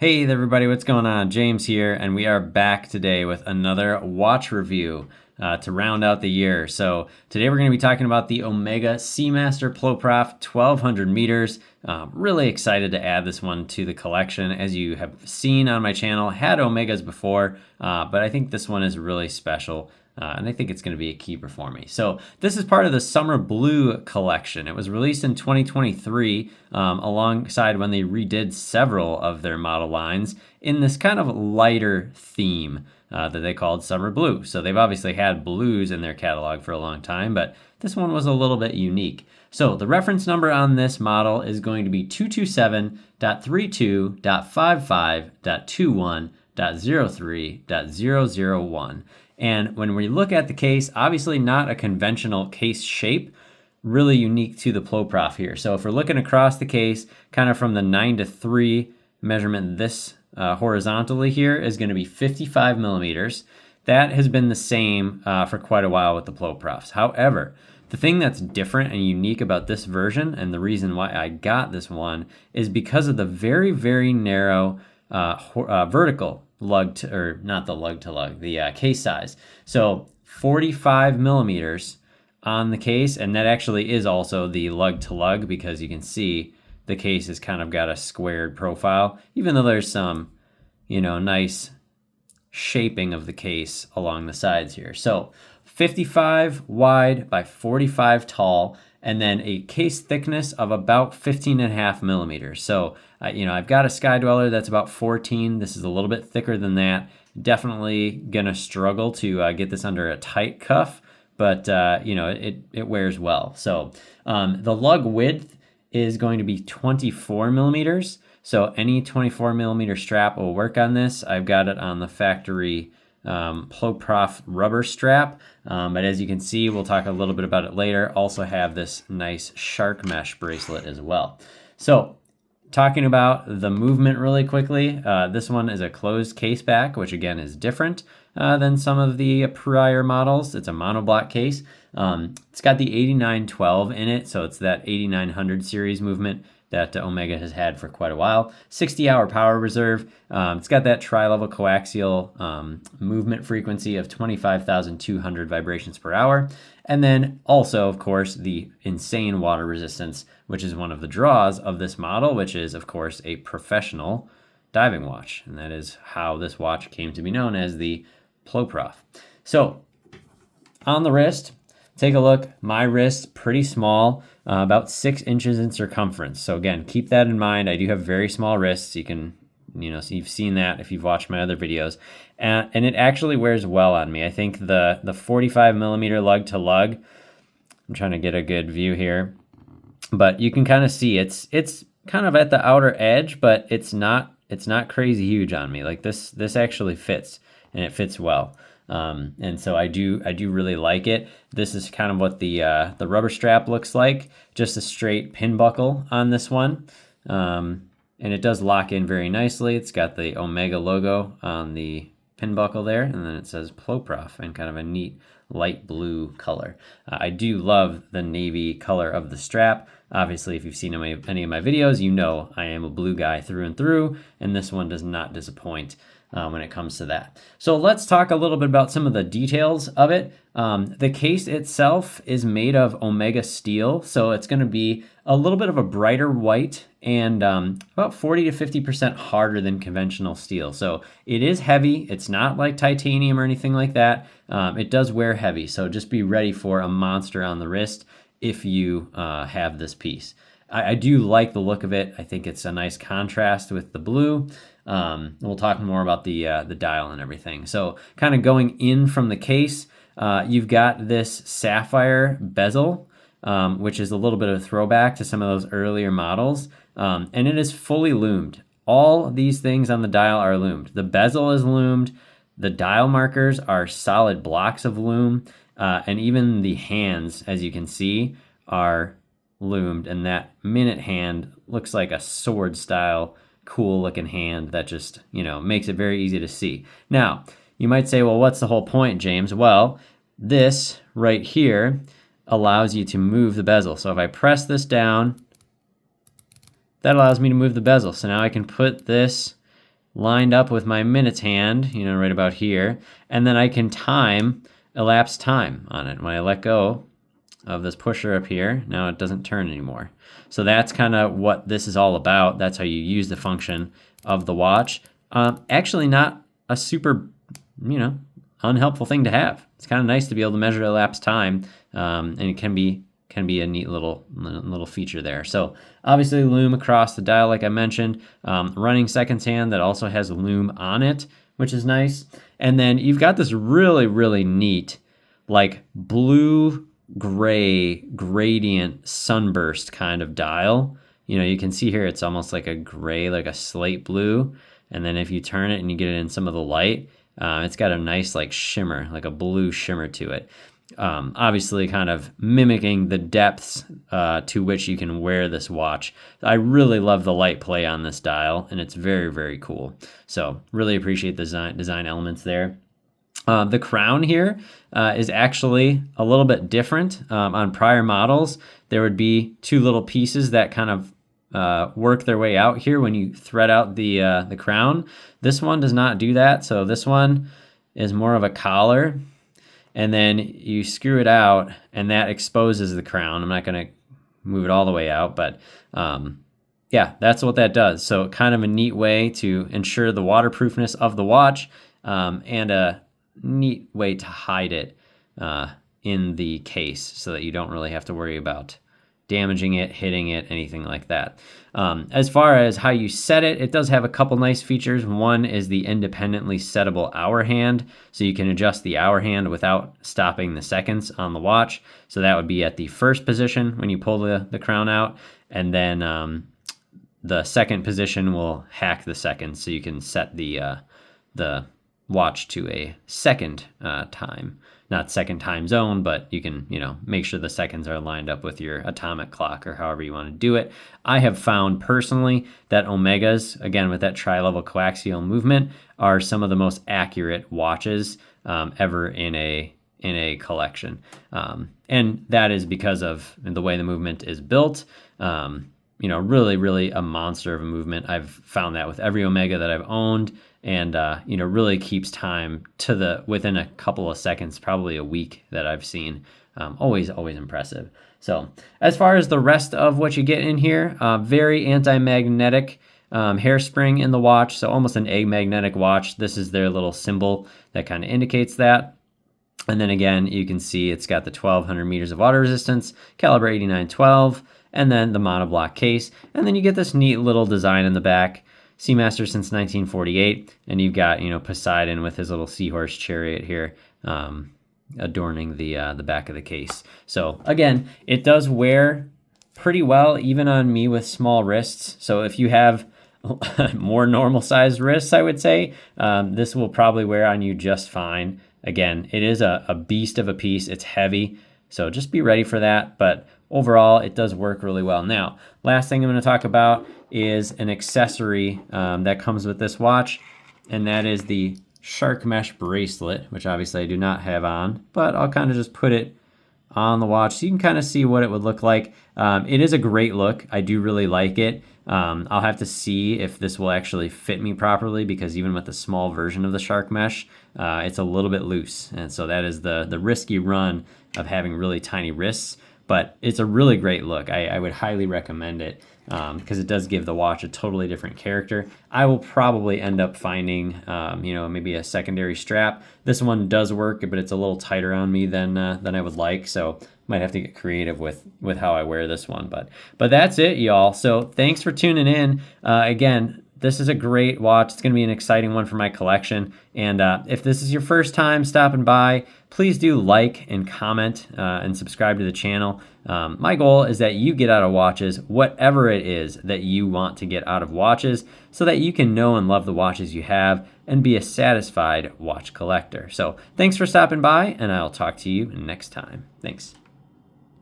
Hey there, everybody, what's going on? James here, and we are back today with another watch review to round out the year. So today we're going to be talking about the Omega Seamaster Ploprof 1200 meters. Really excited to add this one to the collection. As you have seen on my channel, had Omegas before, but I think this one is really special. And I think it's going to be a keeper for me. So this is part of the Summer Blue collection. It was released in 2023 alongside when they redid several of their model lines in this kind of lighter theme that they called Summer Blue. So they've obviously had blues in their catalog for a long time, but this one was a little bit unique. So the reference number on this model is going to be 227.32.55.21.03.001. And when we look at the case, obviously not a conventional case shape, really unique to the Ploprof here. So if we're looking across the case, kind of from the 9:3 measurement, this horizontally here is going to be 55 millimeters. That has been the same for quite a while with the Ploprofs. However, the thing that's different and unique about this version, and the reason why I got this one, is because of the very, very narrow vertical lug to, or not the lug to lug, the case size. So 45 millimeters on the case, and that actually is also the lug to lug because you can see the case has kind of got a squared profile, even though there's some, nice shaping of the case along the sides here. So 55 wide by 45 tall, and then a case thickness of about 15.5 millimeters. So, I've got a Sky Dweller that's about 14. This is a little bit thicker than that. Definitely gonna struggle to get this under a tight cuff, but it wears well. So the lug width is going to be 24 millimeters. So any 24 millimeter strap will work on this. I've got it on the factory Ploprof rubber strap, but as you can see, we'll talk a little bit about it later. Also have this nice shark mesh bracelet as well. So talking about the movement really quickly, this one is a closed case back, which again is different than some of the prior models. It's a monoblock case. It's got the 8912 in it, so it's that 8900 series movement that Omega has had for quite a while. 60-hour power reserve. It's got that tri-level coaxial movement frequency of 25,200 vibrations per hour. And then also, of course, the insane water resistance, which is one of the draws of this model, which is, of course, a professional diving watch. And that is how this watch came to be known as the Ploprof. So on the wrist, take a look. My wrist, pretty small, about 6 inches in circumference. So again, keep that in mind. I do have very small wrists. You can, so you've seen that if you've watched my other videos. And it actually wears well on me. I think the 45 millimeter lug to lug, I'm trying to get a good view here, but you can kind of see it's kind of at the outer edge, but it's not crazy huge on me. Like this actually fits, and it fits well. And so I do really like it. This is kind of what the rubber strap looks like, just a straight pin buckle on this one. And it does lock in very nicely. It's got the Omega logo on the pin buckle there, and then it says Ploprof in kind of a neat light blue color. I do love the navy color of the strap. Obviously, if you've seen any of my videos, you know I am a blue guy through and through, and this one does not disappoint when it comes to that. So let's talk a little bit about some of the details of it. The case itself is made of Omega steel, so it's going to be a little bit of a brighter white and about 40 to 50% harder than conventional steel. So it is heavy. It's not like titanium or anything like that. It does wear heavy, so just be ready for a monster on the wrist if you have this piece. I do like the look of it. I think it's a nice contrast with the blue. We'll talk more about the dial and everything. So kind of going in from the case, you've got this sapphire bezel, which is a little bit of a throwback to some of those earlier models. And it is fully loomed. All these things on the dial are loomed. The bezel is loomed. The dial markers are solid blocks of loom. And even the hands, as you can see, are loomed, and that minute hand looks like a sword style cool looking hand that just makes it very easy to see. Now you might say, well, what's the whole point, James? Well, this right here allows you to move the bezel. So if I press this down, that allows me to move the bezel. So now I can put this lined up with my minutes hand, you know, right about here. And then I can elapsed time on it. When I let go of this pusher up here, now it doesn't turn anymore. So that's kind of what this is all about. That's how you use the function of the watch. Actually not a super, you know, unhelpful thing to have. It's kind of nice to be able to measure elapsed time, and it can be a neat little feature there. So obviously lume across the dial, like I mentioned, running seconds hand that also has lume on it, which is nice. And then you've got this really, really neat, like blue-gray gradient sunburst kind of dial. You know, you can see here it's almost like a gray, like a slate blue. And then if you turn it and you get it in some of the light, it's got a nice like shimmer, like a blue shimmer to it. Obviously kind of mimicking the depths to which you can wear this watch. I really love the light play on this dial, and it's very, very cool. So really appreciate the design elements there. The crown here is actually a little bit different. On prior models, there would be two little pieces that kind of work their way out here when you thread out the crown. This one does not do that. So this one is more of a collar, and then you screw it out and that exposes the crown. I'm not going to move it all the way out, but yeah, that's what that does. So kind of a neat way to ensure the waterproofness of the watch, and a neat way to hide it in the case so that you don't really have to worry about damaging it, hitting it, anything like that. As far as how you set it, it does have a couple nice features. One is the independently settable hour hand, so you can adjust the hour hand without stopping the seconds on the watch. So that would be at the first position when you pull the crown out, and then the second position will hack the seconds, so you can set the watch to a second time. Not second time zone, but you can, you know, make sure the seconds are lined up with your atomic clock or however you want to do it. I have found personally that Omegas, again with that tri-level coaxial movement, are some of the most accurate watches ever in a collection. And that is because of the way the movement is built. You know, really, really a monster of a movement. I've found that with every Omega that I've owned. And, you know, really keeps time to within a couple of seconds, probably a week that I've seen. Always impressive. So as far as the rest of what you get in here, very anti-magnetic hairspring in the watch. So almost an amagnetic watch. This is their little symbol that kind of indicates that. And then again, you can see it's got the 1200 meters of water resistance, caliber 8912, and then the monoblock case. And then you get this neat little design in the back. Seamaster since 1948, and you've got, you know, Poseidon with his little seahorse chariot here, adorning the back of the case. So again, it does wear pretty well, even on me with small wrists. So if you have more normal sized wrists, I would say this will probably wear on you just fine. Again, it is a beast of a piece. It's heavy, so just be ready for that. But overall, it does work really well. Now, last thing I'm going to talk about is an accessory that comes with this watch, and that is the shark mesh bracelet, which obviously I do not have on, but I'll kind of just put it on the watch so you can kind of see what it would look like. It is a great look. I do really like it. I'll have to see if this will actually fit me properly, because even with the small version of the shark mesh, it's a little bit loose, and so that is the risky run of having really tiny wrists. But it's a really great look. I would highly recommend it because it does give the watch a totally different character. I will probably end up finding, you know, maybe a secondary strap. This one does work, but it's a little tighter on me than I would like. So might have to get creative with how I wear this one. But that's it, y'all. So thanks for tuning in. Again, this is a great watch. It's going to be an exciting one for my collection. And if this is your first time stopping by, please do like and comment and subscribe to the channel. My goal is that you get out of watches whatever it is that you want to get out of watches, so that you can know and love the watches you have and be a satisfied watch collector. So thanks for stopping by, and I'll talk to you next time. Thanks.